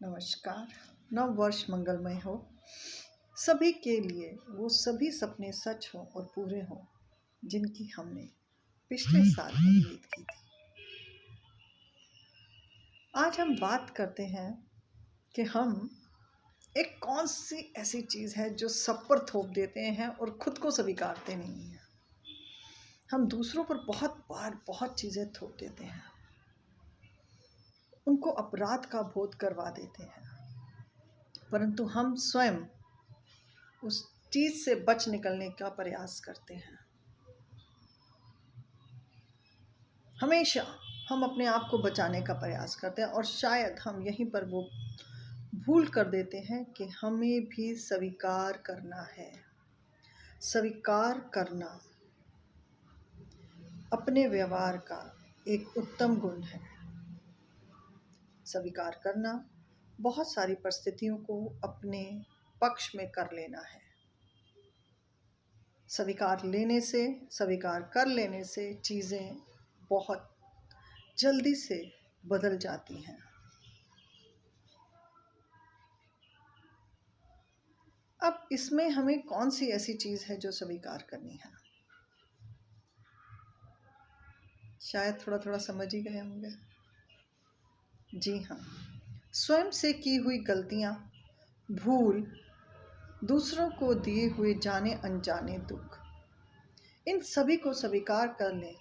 नमस्कार। नव वर्ष मंगलमय हो सभी के लिए। वो सभी सपने सच हों और पूरे हों जिनकी हमने पिछले साल उम्मीद की थी। आज हम बात करते हैं कि हम एक कौन सी ऐसी चीज़ है जो सब पर थोप देते हैं और खुद को स्वीकारते नहीं हैं। हम दूसरों पर बहुत बार बहुत चीज़ें थोप देते हैं, उनको अपराध का बोध करवा देते हैं, परंतु हम स्वयं उस चीज़ से बच निकलने का प्रयास करते हैं। हमेशा हम अपने आप को बचाने का प्रयास करते हैं और शायद हम यहीं पर वो भूल कर देते हैं कि हमें भी स्वीकार करना है। स्वीकार करना अपने व्यवहार का एक उत्तम गुण है। स्वीकार करना बहुत सारी परिस्थितियों को अपने पक्ष में कर लेना है। स्वीकार कर लेने से चीज़ें बहुत जल्दी से बदल जाती हैं। अब इसमें हमें कौन सी ऐसी चीज़ है जो स्वीकार करनी है? शायद थोड़ा थोड़ा समझ ही गए होंगे। जी हाँ, स्वयं से की हुई गलतियाँ, भूल, दूसरों को दिए हुए जाने अनजाने दुख, इन सभी को स्वीकार कर लें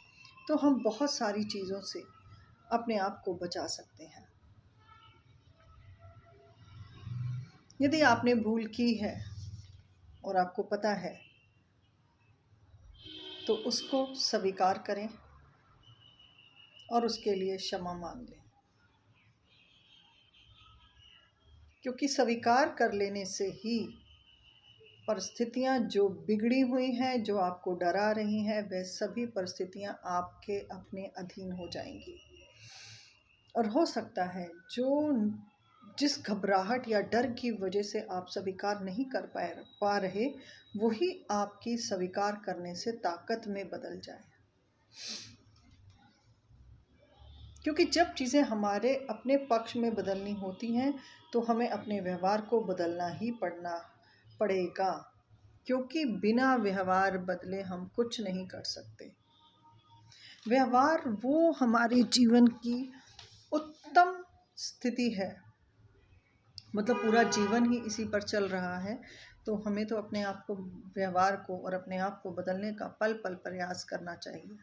तो हम बहुत सारी चीज़ों से अपने आप को बचा सकते हैं। यदि आपने भूल की है और आपको पता है तो उसको स्वीकार करें और उसके लिए क्षमा मांग लें, क्योंकि स्वीकार कर लेने से ही परिस्थितियाँ जो बिगड़ी हुई हैं, जो आपको डरा रही हैं, वह सभी परिस्थितियाँ आपके अपने अधीन हो जाएंगी। और हो सकता है जिस घबराहट या डर की वजह से आप स्वीकार नहीं कर पा रहे, वही आपकी स्वीकार करने से ताकत में बदल जाए। क्योंकि जब चीज़ें हमारे अपने पक्ष में बदलनी होती हैं तो हमें अपने व्यवहार को बदलना ही पड़ेगा, क्योंकि बिना व्यवहार बदले हम कुछ नहीं कर सकते। व्यवहार वो हमारे जीवन की उत्तम स्थिति है, मतलब पूरा जीवन ही इसी पर चल रहा है, तो हमें तो अपने आप को, व्यवहार को और अपने आप को बदलने का पल पल प्रयास करना चाहिए।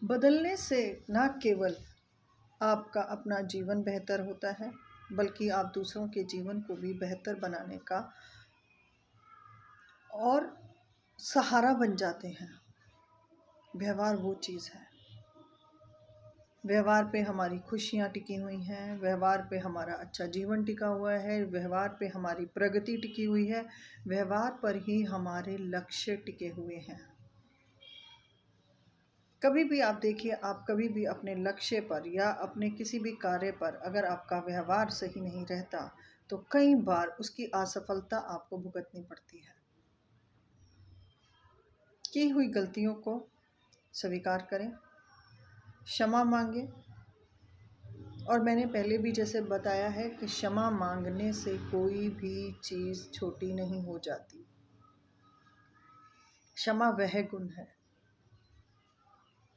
बदलने से न केवल आपका अपना जीवन बेहतर होता है, बल्कि आप दूसरों के जीवन को भी बेहतर बनाने का और सहारा बन जाते हैं। व्यवहार वो चीज़ है। व्यवहार पे हमारी खुशियाँ टिकी हुई हैं, व्यवहार पे हमारा अच्छा जीवन टिका हुआ है, व्यवहार पे हमारी प्रगति टिकी हुई है, व्यवहार पर ही हमारे लक्ष्य टिके हुए हैं। कभी भी आप देखिए, आप कभी भी अपने लक्ष्य पर या अपने किसी भी कार्य पर अगर आपका व्यवहार सही नहीं रहता तो कई बार उसकी असफलता आपको भुगतनी पड़ती है। की हुई गलतियों को स्वीकार करें, क्षमा मांगें, और मैंने पहले भी जैसे बताया है कि क्षमा मांगने से कोई भी चीज़ छोटी नहीं हो जाती। क्षमा वह गुण है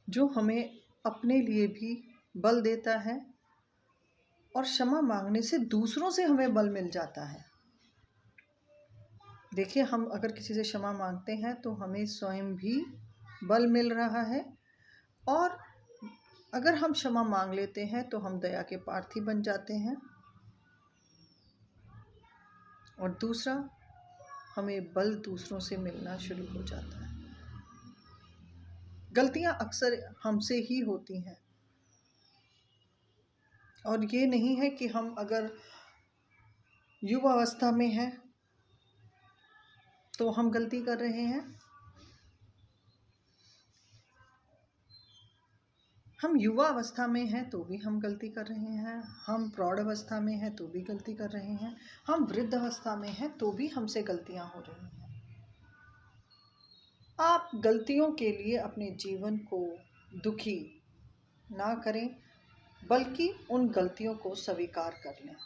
जो हमें अपने लिए भी बल देता है, और क्षमा मांगने से दूसरों से हमें बल मिल जाता है। देखिए, हम अगर किसी से क्षमा मांगते हैं तो हमें स्वयं भी बल मिल रहा है, और अगर हम क्षमा मांग लेते हैं तो हम दया के प्रार्थी बन जाते हैं, और दूसरा, हमें बल दूसरों से मिलना शुरू हो जाता है। गलतियां अक्सर हमसे ही होती हैं, और ये नहीं है कि हम अगर युवा अवस्था में हैं तो हम गलती कर रहे हैं। हम युवा अवस्था में हैं तो भी हम गलती कर रहे हैं, हम प्रौढ़ अवस्था में हैं तो भी गलती कर रहे हैं, हम वृद्ध अवस्था में हैं तो भी हमसे गलतियां हो रही हैं। आप गलतियों के लिए अपने जीवन को दुखी ना करें, बल्कि उन गलतियों को स्वीकार कर लें।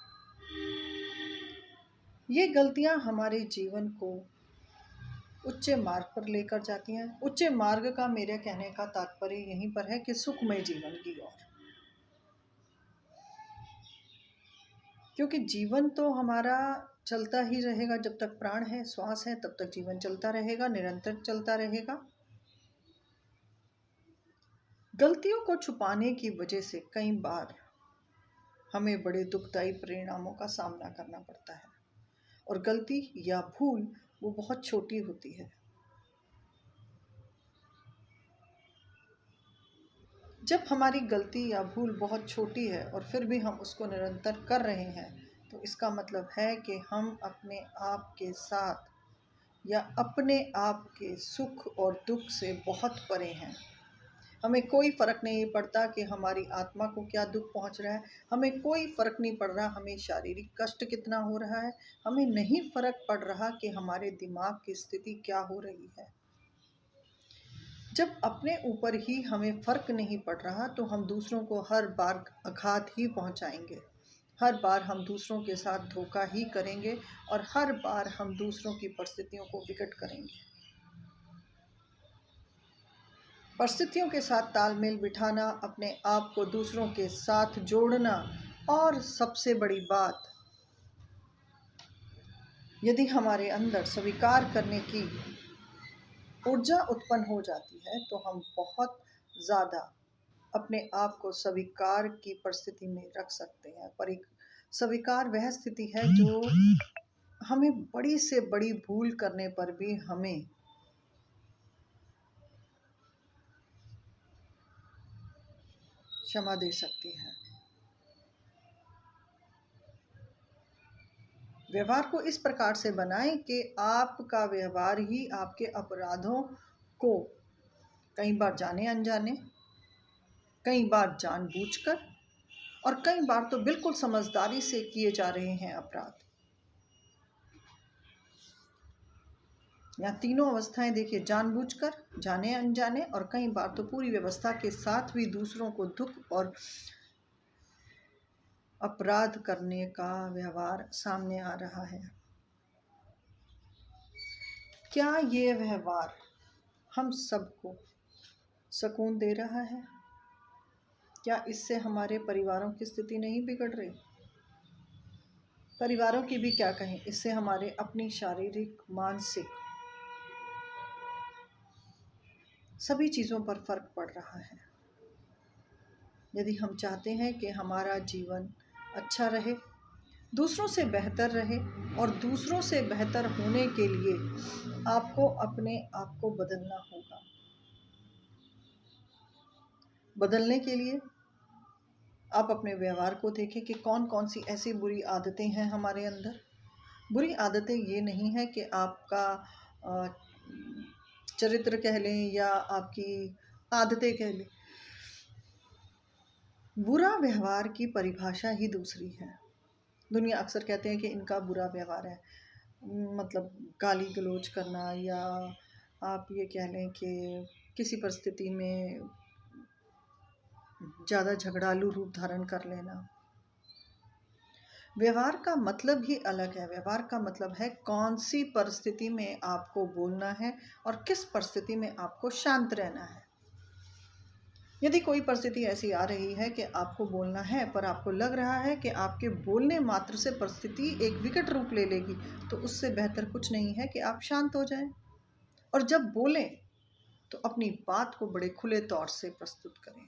ये गलतियां हमारे जीवन को उच्च मार्ग पर लेकर जाती हैं। उच्च मार्ग का मेरे कहने का तात्पर्य यहीं पर है कि सुखमय जीवन की ओर। क्योंकि जीवन तो हमारा चलता ही रहेगा, जब तक प्राण है, श्वास है, तब तक जीवन चलता रहेगा, निरंतर चलता रहेगा। गलतियों को छुपाने की वजह से कई बार हमें बड़े दुखदायी परिणामों का सामना करना पड़ता है, और गलती या भूल वो बहुत छोटी होती है। जब हमारी गलती या भूल बहुत छोटी है और फिर भी हम उसको निरंतर कर रहे हैं, तो इसका मतलब है कि हम अपने आप के साथ या अपने आप के सुख और दुख से बहुत परे हैं। हमें कोई फ़र्क नहीं पड़ता कि हमारी आत्मा को क्या दुख पहुंच रहा है, हमें कोई फ़र्क नहीं पड़ रहा हमें शारीरिक कष्ट कितना हो रहा है, हमें नहीं फ़र्क पड़ रहा कि हमारे दिमाग की स्थिति क्या हो रही है। जब अपने ऊपर ही हमें फ़र्क नहीं पड़ रहा, तो हम दूसरों को हर बार आघात ही पहुंचाएंगे, हर बार हम दूसरों के साथ धोखा ही करेंगे, और हर बार हम दूसरों की परिस्थितियों को विकट करेंगे। परिस्थितियों के साथ तालमेल बिठाना, अपने आप को दूसरों के साथ जोड़ना, और सबसे बड़ी बात, यदि हमारे अंदर स्वीकार करने की ऊर्जा उत्पन्न हो जाती है, तो हम बहुत ज़्यादा अपने आप को स्वीकार की परिस्थिति में रख सकते हैं। पर एक स्वीकार वह स्थिति है जो हमें बड़ी से बड़ी भूल करने पर भी हमें क्षमा दे सकती है। व्यवहार को इस प्रकार से बनाएं कि आपका व्यवहार ही आपके अपराधों को, कई बार जाने अनजाने, कई बार जानबूझकर, और कई बार तो बिल्कुल समझदारी से किए जा रहे हैं अपराध। यहाँ तीनों अवस्थाएं देखिए, जानबूझकर, जाने अनजाने, और कई बार तो पूरी व्यवस्था के साथ भी दूसरों को दुख और अपराध करने का व्यवहार सामने आ रहा है। क्या ये व्यवहार हम सबको सुकून दे रहा है? क्या इससे हमारे परिवारों की स्थिति नहीं बिगड़ रही? परिवारों की भी क्या कहें, इससे हमारे अपनी शारीरिक, मानसिक सभी चीज़ों पर फर्क पड़ रहा है। यदि हम चाहते हैं कि हमारा जीवन अच्छा रहे, दूसरों से बेहतर रहे, और दूसरों से बेहतर होने के लिए आपको अपने आप को बदलना होगा। बदलने के लिए आप अपने व्यवहार को देखें कि कौन कौन सी ऐसी बुरी आदतें हैं हमारे अंदर। बुरी आदतें ये नहीं है कि आपका चरित्र कह लें या आपकी आदतें कह लें। बुरा व्यवहार की परिभाषा ही दूसरी है। दुनिया अक्सर कहते हैं कि इनका बुरा व्यवहार है, मतलब गाली गलौज करना, या आप ये कह लें कि किसी परिस्थिति में ज़्यादा झगड़ालू रूप धारण कर लेना। व्यवहार का मतलब ही अलग है। व्यवहार का मतलब है कौन सी परिस्थिति में आपको बोलना है और किस परिस्थिति में आपको शांत रहना है। यदि कोई परिस्थिति ऐसी आ रही है कि आपको बोलना है, पर आपको लग रहा है कि आपके बोलने मात्र से परिस्थिति एक विकट रूप ले लेगी, तो उससे बेहतर कुछ नहीं है कि आप शांत हो जाएं, और जब बोलें तो अपनी बात को बड़े खुले तौर से प्रस्तुत करें,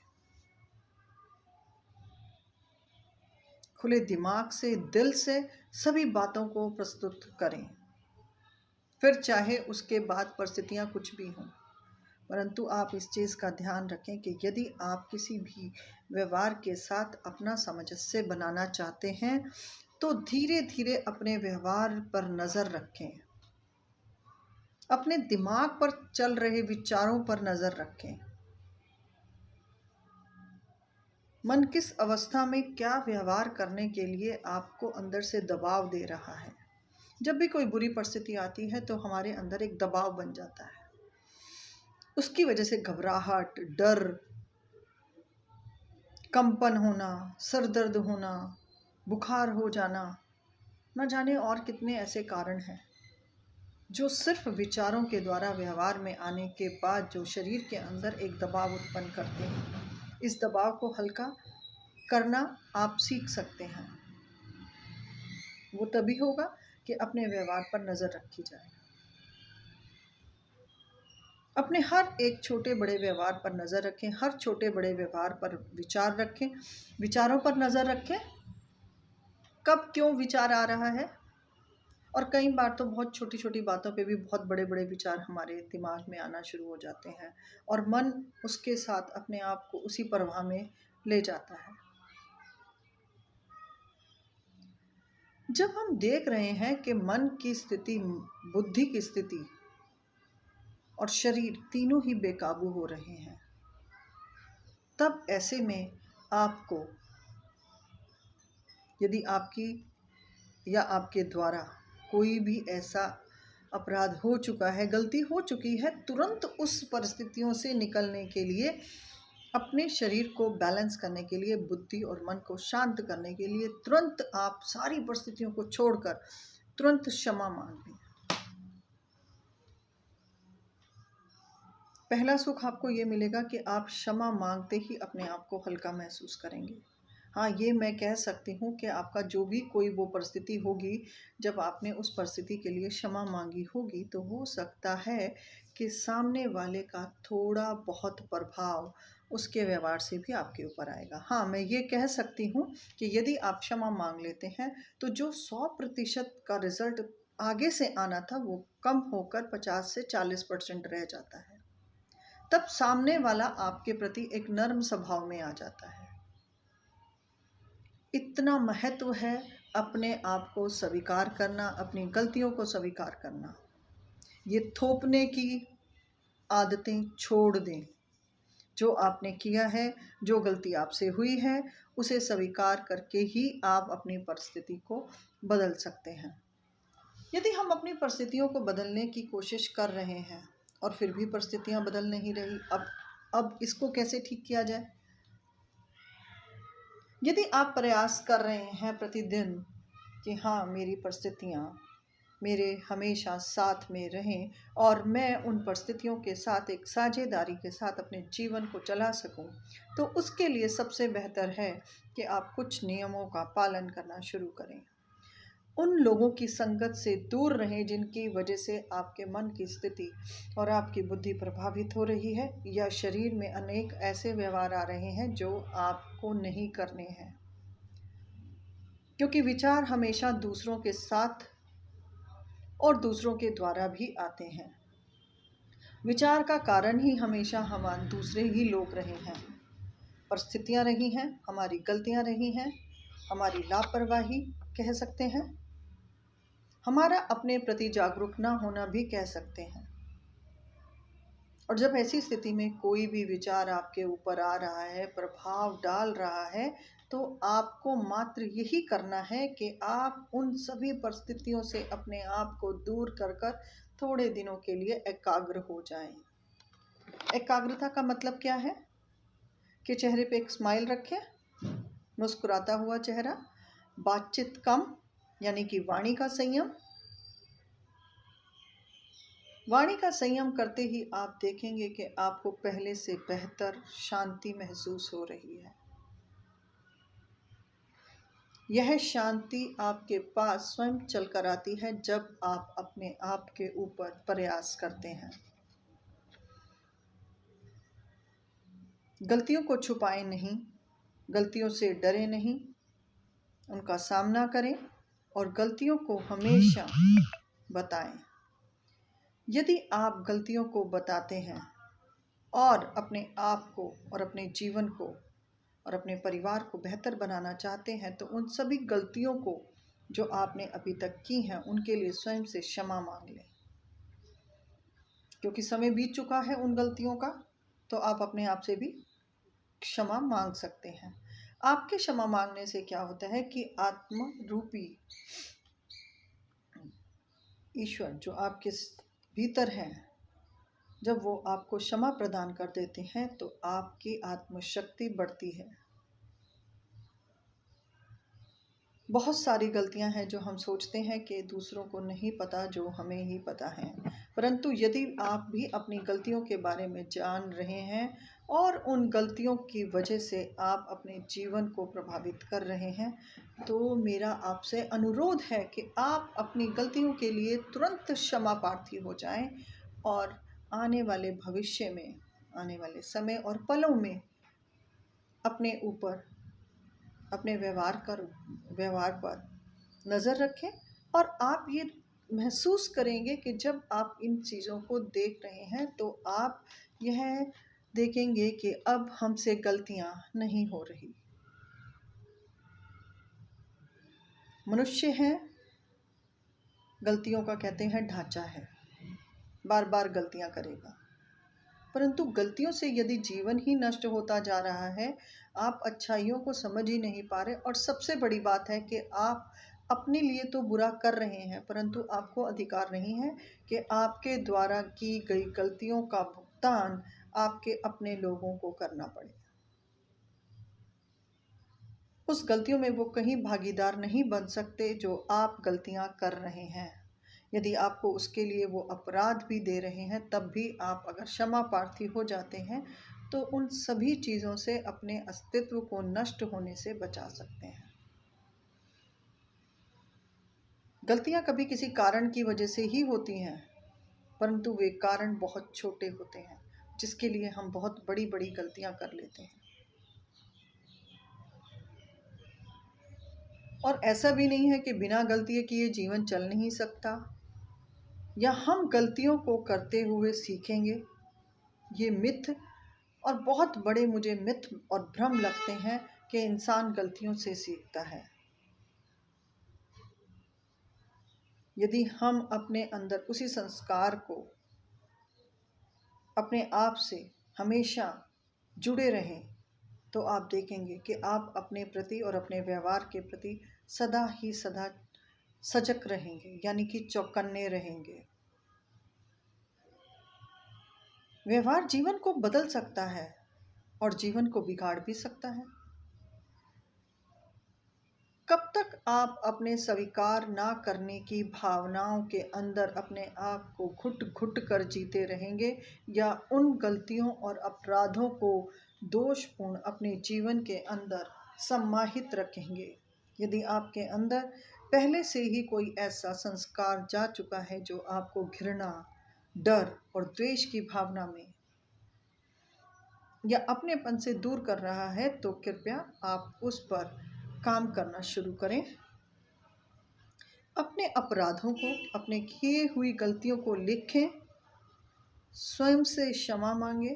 खुले दिमाग से, दिल से सभी बातों को प्रस्तुत करें। फिर चाहे उसके बाद परिस्थितियां कुछ भी हों, परंतु आप इस चीज़ का ध्यान रखें कि यदि आप किसी भी व्यवहार के साथ अपना सामंजस्य बनाना चाहते हैं, तो धीरे धीरे अपने व्यवहार पर नज़र रखें, अपने दिमाग पर चल रहे विचारों पर नज़र रखें। मन किस अवस्था में क्या व्यवहार करने के लिए आपको अंदर से दबाव दे रहा है। जब भी कोई बुरी परिस्थिति आती है तो हमारे अंदर एक दबाव बन जाता है, उसकी वजह से घबराहट, डर, कंपन होना, सर दर्द होना, बुखार हो जाना, न जाने और कितने ऐसे कारण हैं जो सिर्फ विचारों के द्वारा व्यवहार में आने के बाद जो शरीर के अंदर एक दबाव उत्पन्न करते हैं। इस दबाव को हल्का करना आप सीख सकते हैं। वो तभी होगा कि अपने व्यवहार पर नज़र रखी जाए। अपने हर एक छोटे बड़े व्यवहार पर नज़र रखें, हर छोटे बड़े व्यवहार पर विचार रखें, विचारों पर नज़र रखें, कब क्यों विचार आ रहा है। और कई बार तो बहुत छोटी छोटी बातों पे भी बहुत बड़े बड़े विचार हमारे दिमाग में आना शुरू हो जाते हैं और मन उसके साथ अपने आप को उसी प्रवाह में ले जाता है। जब हम देख रहे हैं कि मन की स्थिति, बुद्धि की स्थिति और शरीर तीनों ही बेकाबू हो रहे हैं, तब ऐसे में आपको, यदि आपकी या आपके द्वारा कोई भी ऐसा अपराध हो चुका है, गलती हो चुकी है, तुरंत उस परिस्थितियों से निकलने के लिए, अपने शरीर को बैलेंस करने के लिए, बुद्धि और मन को शांत करने के लिए तुरंत आप सारी परिस्थितियों को छोड़कर तुरंत क्षमा मांग लें। पहला सुख आपको ये मिलेगा कि आप क्षमा मांगते ही अपने आप को हल्का महसूस करेंगे। हाँ, ये मैं कह सकती हूँ कि आपका जो भी कोई वो परिस्थिति होगी, जब आपने उस परिस्थिति के लिए क्षमा मांगी होगी, तो हो सकता है कि सामने वाले का थोड़ा बहुत प्रभाव उसके व्यवहार से भी आपके ऊपर आएगा। हाँ, मैं ये कह सकती हूँ कि यदि आप क्षमा मांग लेते हैं, तो जो 100% का रिजल्ट आगे से आना था, वो कम होकर 50 से 40% रह जाता है। तब सामने वाला आपके प्रति एक नर्म स्वभाव में आ जाता है। इतना महत्व है अपने आप को स्वीकार करना, अपनी गलतियों को स्वीकार करना। ये थोपने की आदतें छोड़ दें। जो आपने किया है, जो गलती आपसे हुई है, उसे स्वीकार करके ही आप अपनी परिस्थिति को बदल सकते हैं। यदि हम अपनी परिस्थितियों को बदलने की कोशिश कर रहे हैं और फिर भी परिस्थितियां बदल नहीं रही, अब इसको कैसे ठीक किया जाए? यदि आप प्रयास कर रहे हैं प्रतिदिन कि हाँ, मेरी परिस्थितियाँ मेरे हमेशा साथ में रहें और मैं उन परिस्थितियों के साथ एक साझेदारी के साथ अपने जीवन को चला सकूं, तो उसके लिए सबसे बेहतर है कि आप कुछ नियमों का पालन करना शुरू करें। उन लोगों की संगत से दूर रहें जिनकी वजह से आपके मन की स्थिति और आपकी बुद्धि प्रभावित हो रही है, या शरीर में अनेक ऐसे व्यवहार आ रहे हैं जो आपको नहीं करने हैं। क्योंकि विचार हमेशा दूसरों के साथ और दूसरों के द्वारा भी आते हैं। विचार का कारण ही हमेशा हम दूसरे ही लोग रहे हैं, परिस्थितियां रही हैं, हमारी गलतियां रही हैं, हमारी लापरवाही कह सकते हैं, हमारा अपने प्रति जागरूक ना होना भी कह सकते हैं। और जब ऐसी स्थिति में कोई भी विचार आपके ऊपर आ रहा है, प्रभाव डाल रहा है, तो आपको मात्र यही करना है कि आप उन सभी परिस्थितियों से अपने आप को दूर कर कर थोड़े दिनों के लिए एकाग्र हो जाएं। एकाग्रता का मतलब क्या है? कि चेहरे पे एक स्माइल रखें, मुस्कुराता हुआ चेहरा, बातचीत कम, यानी कि वाणी का संयम। वाणी का संयम करते ही आप देखेंगे कि आपको पहले से बेहतर शांति महसूस हो रही है। यह शांति आपके पास स्वयं चल कर आती है जब आप अपने आप के ऊपर प्रयास करते हैं। गलतियों को छुपाएं नहीं, गलतियों से डरे नहीं, उनका सामना करें और गलतियों को हमेशा बताएं। यदि आप गलतियों को बताते हैं और अपने आप को और अपने जीवन को और अपने परिवार को बेहतर बनाना चाहते हैं, तो उन सभी गलतियों को जो आपने अभी तक की हैं, उनके लिए स्वयं से क्षमा मांग लें। क्योंकि समय बीत चुका है उन गलतियों का, तो आप अपने आप से भी क्षमा मांग सकते हैं। आपके क्षमा मांगने से क्या होता है कि आत्म रूपी ईश्वर जो आपके भीतर हैं, जब वो आपको क्षमा प्रदान कर देते हैं, तो आपकी आत्मशक्ति बढ़ती है। बहुत सारी गलतियां हैं जो हम सोचते हैं कि दूसरों को नहीं पता, जो हमें ही पता है। परंतु यदि आप भी अपनी गलतियों के बारे में जान रहे हैं और उन गलतियों की वजह से आप अपने जीवन को प्रभावित कर रहे हैं, तो मेरा आपसे अनुरोध है कि आप अपनी गलतियों के लिए तुरंत क्षमा प्रार्थी हो जाएं और आने वाले भविष्य में, आने वाले समय और पलों में अपने ऊपर, अपने व्यवहार पर नज़र रखें। और आप ये महसूस करेंगे कि जब आप इन चीज़ों को देख रहे हैं तो आप यह देखेंगे कि अब हमसे गलतियां नहीं हो रही। मनुष्य हैं, गलतियों का कहते हैं ढांचा है, बार बार गलतियां करेगा। परंतु गलतियों से यदि जीवन ही नष्ट होता जा रहा है, आप अच्छाइयों को समझ ही नहीं पा रहे, और सबसे बड़ी बात है कि आप अपने लिए तो बुरा कर रहे हैं, परंतु आपको अधिकार नहीं है कि आपके द्वारा की गई गलतियों का भुगतान आपके अपने लोगों को करना पड़े। उस गलतियों में वो कहीं भागीदार नहीं बन सकते जो आप गलतियां कर रहे हैं। यदि आपको उसके लिए वो अपराध भी दे रहे हैं, तब भी आप अगर क्षमा प्रार्थी हो जाते हैं तो उन सभी चीज़ों से अपने अस्तित्व को नष्ट होने से बचा सकते हैं। गलतियां कभी किसी कारण की वजह से ही होती हैं, परंतु वे कारण बहुत छोटे होते हैं जिसके लिए हम बहुत बड़ी बड़ी गलतियां कर लेते हैं। और ऐसा भी नहीं है कि बिना गलती किए जीवन चल नहीं सकता, या हम गलतियों को करते हुए सीखेंगे। ये मिथ और बहुत बड़े मुझे मिथ और भ्रम लगते हैं कि इंसान गलतियों से सीखता है। यदि हम अपने अंदर उसी संस्कार को अपने आप से हमेशा जुड़े रहें, तो आप देखेंगे कि आप अपने प्रति और अपने व्यवहार के प्रति सदा ही सदा सजग रहेंगे, यानी कि चौकन्ने रहेंगे। व्यवहार जीवन को बदल सकता है और जीवन को बिगाड़ भी सकता है। कब तक आप अपने स्वीकार ना करने की भावनाओं के अंदर अपने आप को घुट घुट कर जीते रहेंगे, या उन गलतियों और अपराधों को दोषपूर्ण अपने जीवन के अंदर सम्माहित रखेंगे? यदि आपके अंदर पहले से ही कोई ऐसा संस्कार जा चुका है जो आपको घृणा, डर और द्वेष की भावना में या अपनेपन से दूर कर रहा है, तो कृपया आप उस पर काम करना शुरू करें। अपने अपराधों को, अपने किए हुई गलतियों को लिखें, स्वयं से क्षमा मांगे।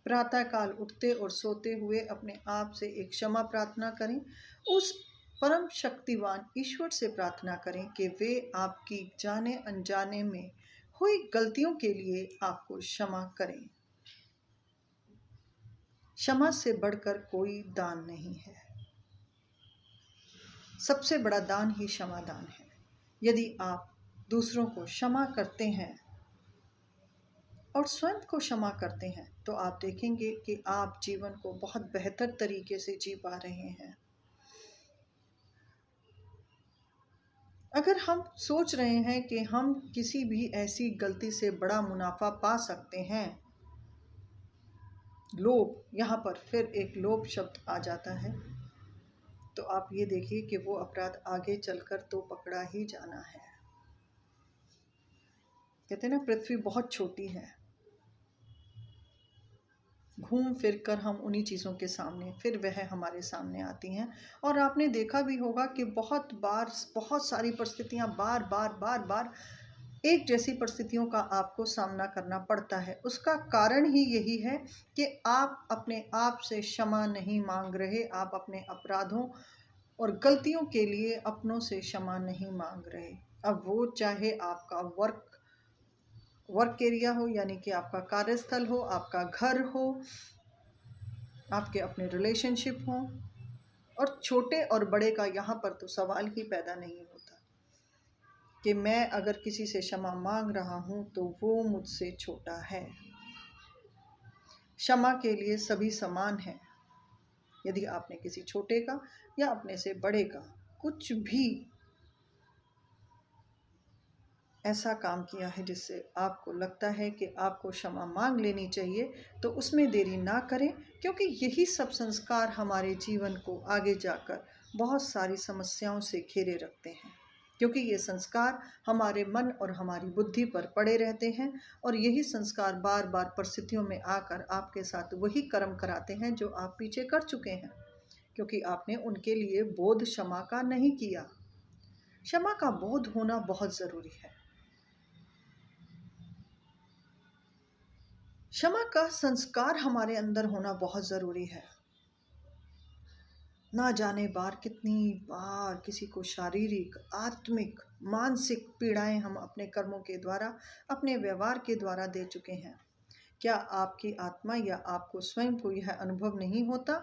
प्रातःकाल उठते और सोते हुए अपने आप से एक क्षमा प्रार्थना करें। उस परम शक्तिवान ईश्वर से प्रार्थना करें कि वे आपकी जाने अनजाने में हुई गलतियों के लिए आपको क्षमा करें। क्षमा से बढ़कर कोई दान नहीं है। सबसे बड़ा दान ही क्षमादान है। यदि आप दूसरों को क्षमा करते हैं और स्वयं को क्षमा करते हैं, तो आप देखेंगे कि आप जीवन को बहुत बेहतर तरीके से जी पा रहे हैं। अगर हम सोच रहे हैं कि हम किसी भी ऐसी गलती से बड़ा मुनाफा पा सकते हैं, लोभ, यहाँ पर फिर एक लोभ शब्द आ जाता है, तो आप ये देखिए कि वो अपराध आगे चलकर तो पकड़ा ही जाना है। कहते हैं ना, पृथ्वी बहुत छोटी है, घूम फिर कर हम उन्हीं चीज़ों के सामने फिर वह हमारे सामने आती हैं। और आपने देखा भी होगा कि बहुत बार बहुत सारी परिस्थितियां बार बार बार बार एक जैसी परिस्थितियों का आपको सामना करना पड़ता है। उसका कारण ही यही है कि आप अपने आप से क्षमा नहीं मांग रहे, आप अपने अपराधों और गलतियों के लिए अपनों से क्षमा नहीं मांग रहे। अब वो चाहे आपका वर्क एरिया हो, यानी कि आपका कार्यस्थल हो, आपका घर हो, आपके अपने रिलेशनशिप हो, और छोटे और बड़े का यहाँ पर तो सवाल ही पैदा नहीं होता कि मैं अगर किसी से क्षमा मांग रहा हूँ तो वो मुझसे छोटा है। क्षमा के लिए सभी समान हैं। यदि आपने किसी छोटे का या अपने से बड़े का कुछ भी ऐसा काम किया है जिससे आपको लगता है कि आपको क्षमा मांग लेनी चाहिए, तो उसमें देरी ना करें, क्योंकि यही सब संस्कार हमारे जीवन को आगे जाकर बहुत सारी समस्याओं से घेरे रखते हैं। क्योंकि ये संस्कार हमारे मन और हमारी बुद्धि पर पड़े रहते हैं, और यही संस्कार बार बार परिस्थितियों में आकर आपके साथ वही कर्म कराते हैं जो आप पीछे कर चुके हैं, क्योंकि आपने उनके लिए बोध क्षमा का नहीं किया। क्षमा का बोध होना बहुत ज़रूरी है। क्षमा का संस्कार हमारे अंदर होना बहुत ज़रूरी है। ना जाने कितनी बार किसी को शारीरिक, आत्मिक, मानसिक पीड़ाएं हम अपने कर्मों के द्वारा, अपने व्यवहार के द्वारा दे चुके हैं। क्या आपकी आत्मा या आपको स्वयं को यह अनुभव नहीं होता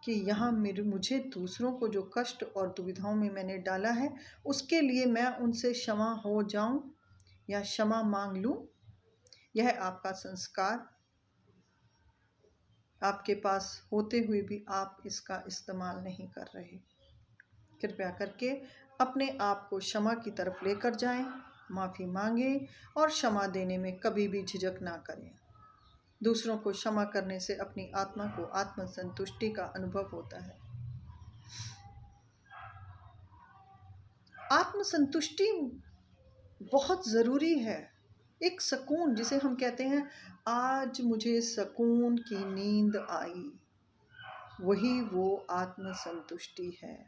कि यहाँ मुझे दूसरों को जो कष्ट और दुविधाओं में मैंने डाला है, उसके लिए मैं उनसे क्षमा हो जाऊं या क्षमा मांग लूं? यह आपका संस्कार आपके पास होते हुए भी आप इसका इस्तेमाल नहीं कर रहे। कृपया करके अपने आप को क्षमा की तरफ लेकर जाएं, माफ़ी मांगें और क्षमा देने में कभी भी झिझक ना करें। दूसरों को क्षमा करने से अपनी आत्मा को आत्मसंतुष्टि का अनुभव होता है। आत्मसंतुष्टि बहुत ज़रूरी है। एक सुकून, जिसे हम कहते हैं आज मुझे सुकून की नींद आई, वही वो आत्मसंतुष्टि है।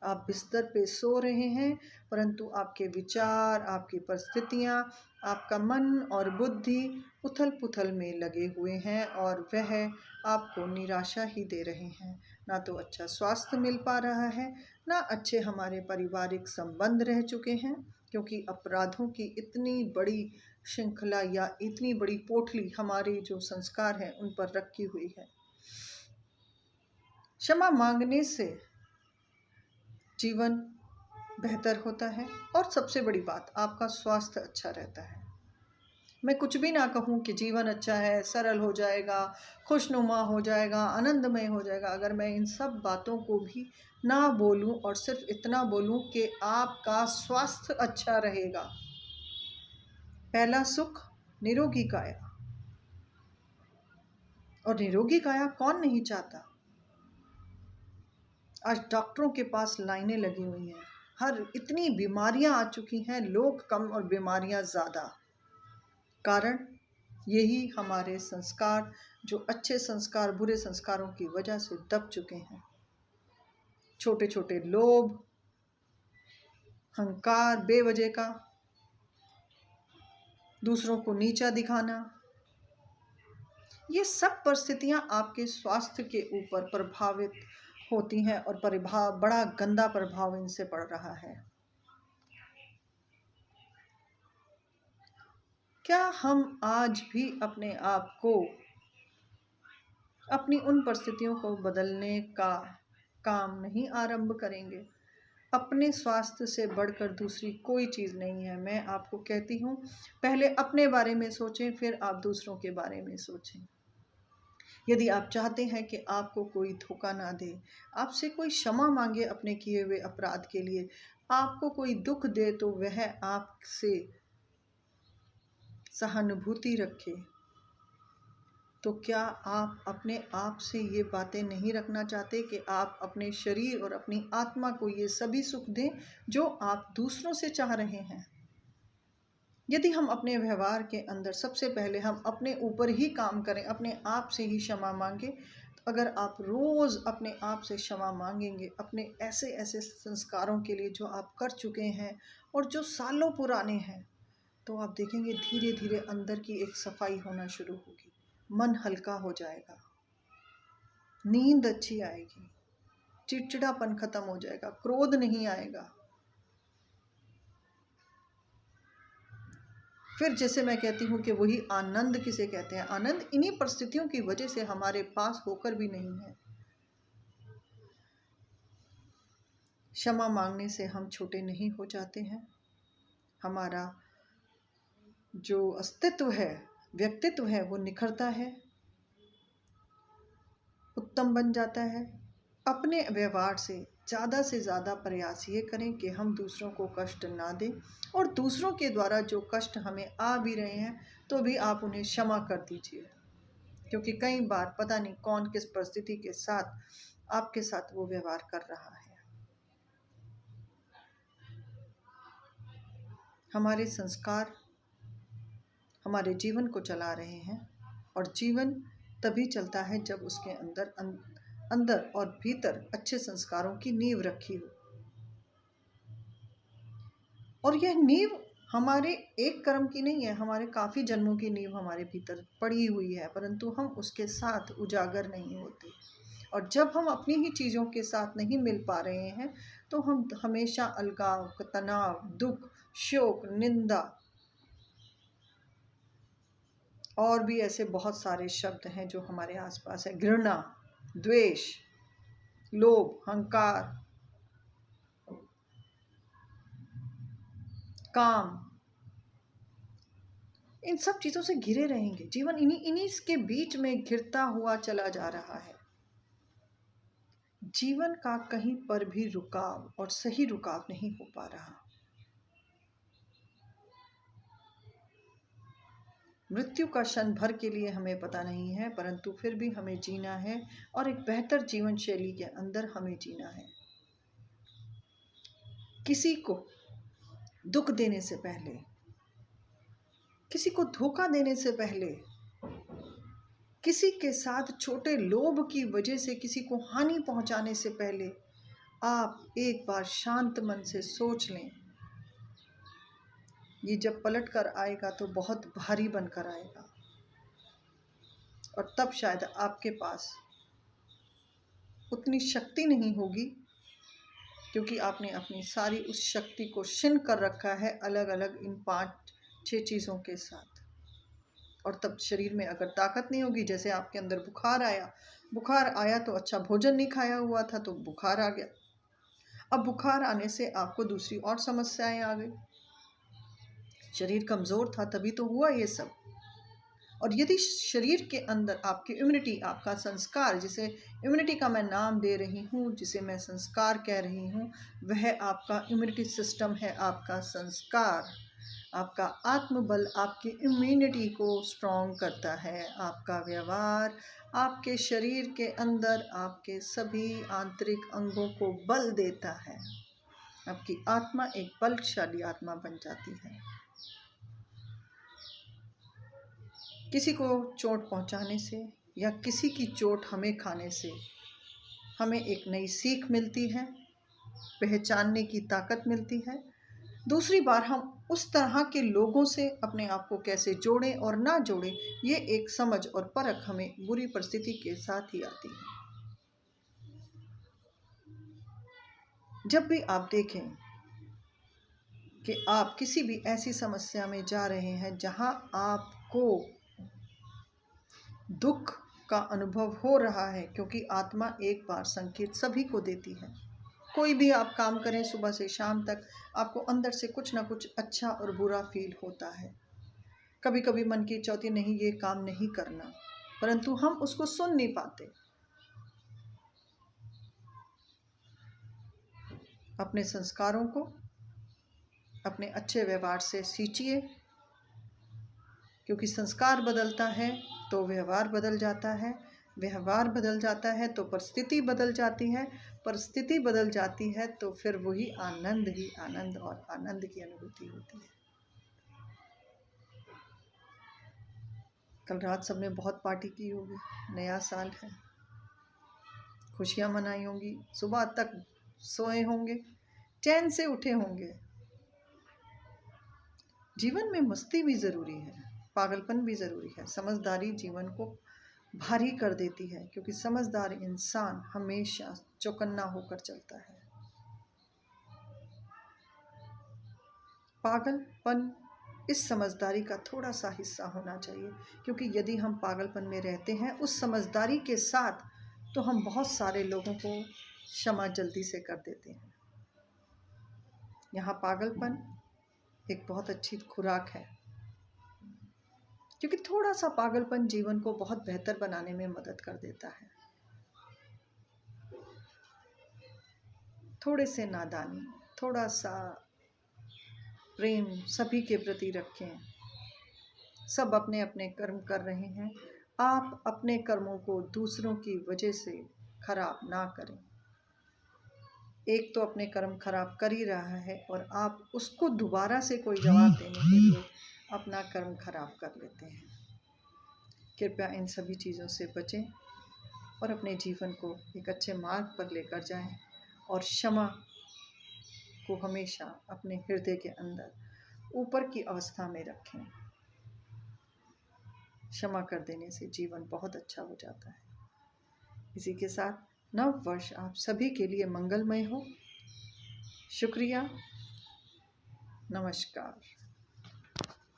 आप बिस्तर पे सो रहे हैं, परंतु आपके विचार, आपकी परिस्थितियाँ, आपका मन और बुद्धि उथल पुथल में लगे हुए हैं, और वह आपको निराशा ही दे रहे हैं। ना तो अच्छा स्वास्थ्य मिल पा रहा है, ना अच्छे हमारे पारिवारिक संबंध रह चुके हैं, क्योंकि अपराधों की इतनी बड़ी श्रृंखला या इतनी बड़ी पोटली हमारे जो संस्कार हैं उन पर रखी हुई है। क्षमा मांगने से जीवन बेहतर होता है, और सबसे बड़ी बात, आपका स्वास्थ्य अच्छा रहता है। मैं कुछ भी ना कहूँ कि जीवन अच्छा है, सरल हो जाएगा, खुशनुमा हो जाएगा, आनंदमय हो जाएगा, अगर मैं इन सब बातों को भी ना बोलूँ और सिर्फ इतना बोलूँ कि आपका स्वास्थ्य अच्छा रहेगा। पहला सुख निरोगी काया, और निरोगी काया कौन नहीं चाहता। आज डॉक्टरों के पास लाइनें लगी हुई हैं, इतनी बीमारियां आ चुकी हैं, लोग कम और बीमारियां ज़्यादा। कारण यही हमारे संस्कार, जो अच्छे संस्कार बुरे संस्कारों की वजह से दब चुके हैं। छोटे छोटे लोभ, अहंकार बेवजह का, दूसरों को नीचा दिखाना, ये सब परिस्थितियां आपके स्वास्थ्य के ऊपर प्रभावित होती हैं, और बड़ा गंदा प्रभाव इनसे पड़ रहा है। क्या हम आज भी अपने आप को, अपनी उन परिस्थितियों को बदलने का काम नहीं आरंभ करेंगे? अपने स्वास्थ्य से बढ़कर दूसरी कोई चीज़ नहीं है। मैं आपको कहती हूँ, पहले अपने बारे में सोचें, फिर आप दूसरों के बारे में सोचें। यदि आप चाहते हैं कि आपको कोई धोखा ना दे, आपसे कोई क्षमा मांगे अपने किए हुए अपराध के लिए, आपको कोई दुख दे तो वह आपसे सहानुभूति रखे, तो क्या आप अपने आप से ये बातें नहीं रखना चाहते कि आप अपने शरीर और अपनी आत्मा को ये सभी सुख दें जो आप दूसरों से चाह रहे हैं? यदि हम अपने व्यवहार के अंदर सबसे पहले हम अपने ऊपर ही काम करें, अपने आप से ही क्षमा मांगे, तो अगर आप रोज़ अपने आप से क्षमा मांगेंगे अपने ऐसे ऐसे संस्कारों के लिए जो आप कर चुके हैं और जो सालों पुराने हैं, तो आप देखेंगे धीरे धीरे अंदर की एक सफाई होना शुरू होगी। मन हल्का हो जाएगा, नींद अच्छी आएगी, चिड़चिड़ापन खत्म हो जाएगा, क्रोध नहीं आएगा। फिर जैसे मैं कहती हूँ कि वही आनंद किसे कहते हैं, आनंद इन्हीं परिस्थितियों की वजह से हमारे पास होकर भी नहीं है। क्षमा मांगने से हम छोटे नहीं हो जाते हैं, हमारा जो अस्तित्व है, व्यक्तित्व है, वो निखरता है, उत्तम बन जाता है। अपने व्यवहार से ज़्यादा प्रयास ये करें कि हम दूसरों को कष्ट ना दें, और दूसरों के द्वारा जो कष्ट हमें आ भी रहे हैं तो भी आप उन्हें क्षमा कर दीजिए, क्योंकि कई बार पता नहीं कौन किस परिस्थिति के साथ आपके साथ वो व्यवहार कर रहा है। हमारे संस्कार हमारे जीवन को चला रहे हैं, और जीवन तभी चलता है जब उसके अंदर और भीतर अच्छे संस्कारों की नींव रखी हो। और यह नींव हमारे एक कर्म की नहीं है, हमारे काफ़ी जन्मों की नींव हमारे भीतर पड़ी हुई है, परंतु हम उसके साथ उजागर नहीं होते। और जब हम अपनी ही चीज़ों के साथ नहीं मिल पा रहे हैं तो हम हमेशा अलगाव, तनाव, दुख, शोक, निंदा और भी ऐसे बहुत सारे शब्द हैं जो हमारे आसपास है, घृणा, द्वेष, लोभ, अहंकार, काम, इन सब चीज़ों से घिरे रहेंगे। जीवन इन्हीं के बीच में घिरता हुआ चला जा रहा है। जीवन का कहीं पर भी रुकाव और सही रुकाव नहीं हो पा रहा। मृत्यु का क्षण भर के लिए हमें पता नहीं है, परंतु फिर भी हमें जीना है और एक बेहतर जीवन शैली के अंदर हमें जीना है। किसी को दुख देने से पहले, किसी को धोखा देने से पहले, किसी के साथ छोटे लोभ की वजह से किसी को हानि पहुंचाने से पहले आप एक बार शांत मन से सोच लें। ये जब पलट कर आएगा तो बहुत भारी बनकर आएगा, और तब शायद आपके पास उतनी शक्ति नहीं होगी, क्योंकि आपने अपनी सारी उस शक्ति को क्षीण कर रखा है अलग अलग इन 5-6 चीज़ों के साथ। और तब शरीर में अगर ताकत नहीं होगी, जैसे आपके अंदर बुखार आया तो अच्छा भोजन नहीं खाया हुआ था तो बुखार आ गया। अब बुखार आने से आपको दूसरी और समस्याएं आ गई। शरीर कमज़ोर था तभी तो हुआ ये सब। और यदि शरीर के अंदर आपकी इम्यूनिटी, आपका संस्कार, जिसे इम्यूनिटी का मैं नाम दे रही हूँ, जिसे मैं संस्कार कह रही हूँ, वह आपका इम्यूनिटी सिस्टम है, आपका संस्कार, आपका आत्मबल आपकी इम्यूनिटी को स्ट्रॉन्ग करता है। आपका व्यवहार आपके शरीर के अंदर आपके सभी आंतरिक अंगों को बल देता है। आपकी आत्मा एक बलशाली आत्मा बन जाती है। किसी को चोट पहुंचाने से या किसी की चोट हमें खाने से हमें एक नई सीख मिलती है, पहचानने की ताकत मिलती है। दूसरी बार हम उस तरह के लोगों से अपने आप को कैसे जोड़ें और ना जोड़ें, ये एक समझ और परख हमें बुरी परिस्थिति के साथ ही आती है। जब भी आप देखें कि आप किसी भी ऐसी समस्या में जा रहे हैं जहां आपको दुख का अनुभव हो रहा है, क्योंकि आत्मा एक बार संकेत सभी को देती है। कोई भी आप काम करें सुबह से शाम तक, आपको अंदर से कुछ ना कुछ अच्छा और बुरा फील होता है। कभी कभी मन की इच्छा होती है नहीं ये काम नहीं करना, परंतु हम उसको सुन नहीं पाते। अपने संस्कारों को अपने अच्छे व्यवहार से सींचिए, क्योंकि संस्कार बदलता है तो व्यवहार बदल जाता है, व्यवहार बदल जाता है तो परिस्थिति बदल जाती है, परिस्थिति बदल जाती है तो फिर वही आनंद ही आनंद और आनंद की अनुभूति होती है। कल रात सबने बहुत पार्टी की होगी, नया साल है, खुशियाँ मनाई होंगी, सुबह तक सोए होंगे, चैन से उठे होंगे। जीवन में मस्ती भी ज़रूरी है, पागलपन भी ज़रूरी है। समझदारी जीवन को भारी कर देती है, क्योंकि समझदार इंसान हमेशा चौकन्ना होकर चलता है। पागलपन इस समझदारी का थोड़ा सा हिस्सा होना चाहिए, क्योंकि यदि हम पागलपन में रहते हैं उस समझदारी के साथ, तो हम बहुत सारे लोगों को क्षमा जल्दी से कर देते हैं। यहाँ पागलपन एक बहुत अच्छी खुराक है, क्योंकि थोड़ा सा पागलपन जीवन को बहुत बेहतर बनाने में मदद कर देता है। थोड़े से नादानी, थोड़ा सा प्रेम सभी के प्रति रखें। सब अपने अपने कर्म कर रहे हैं, आप अपने कर्मों को दूसरों की वजह से खराब ना करें। एक तो अपने कर्म खराब कर ही रहा है और आप उसको दोबारा से कोई जवाब देने के लिए अपना कर्म खराब कर लेते हैं। कृपया इन सभी चीज़ों से बचें और अपने जीवन को एक अच्छे मार्ग पर लेकर जाएं और क्षमा को हमेशा अपने हृदय के अंदर ऊपर की अवस्था में रखें। क्षमा कर देने से जीवन बहुत अच्छा हो जाता है। इसी के साथ नव वर्ष आप सभी के लिए मंगलमय हो। शुक्रिया, नमस्कार।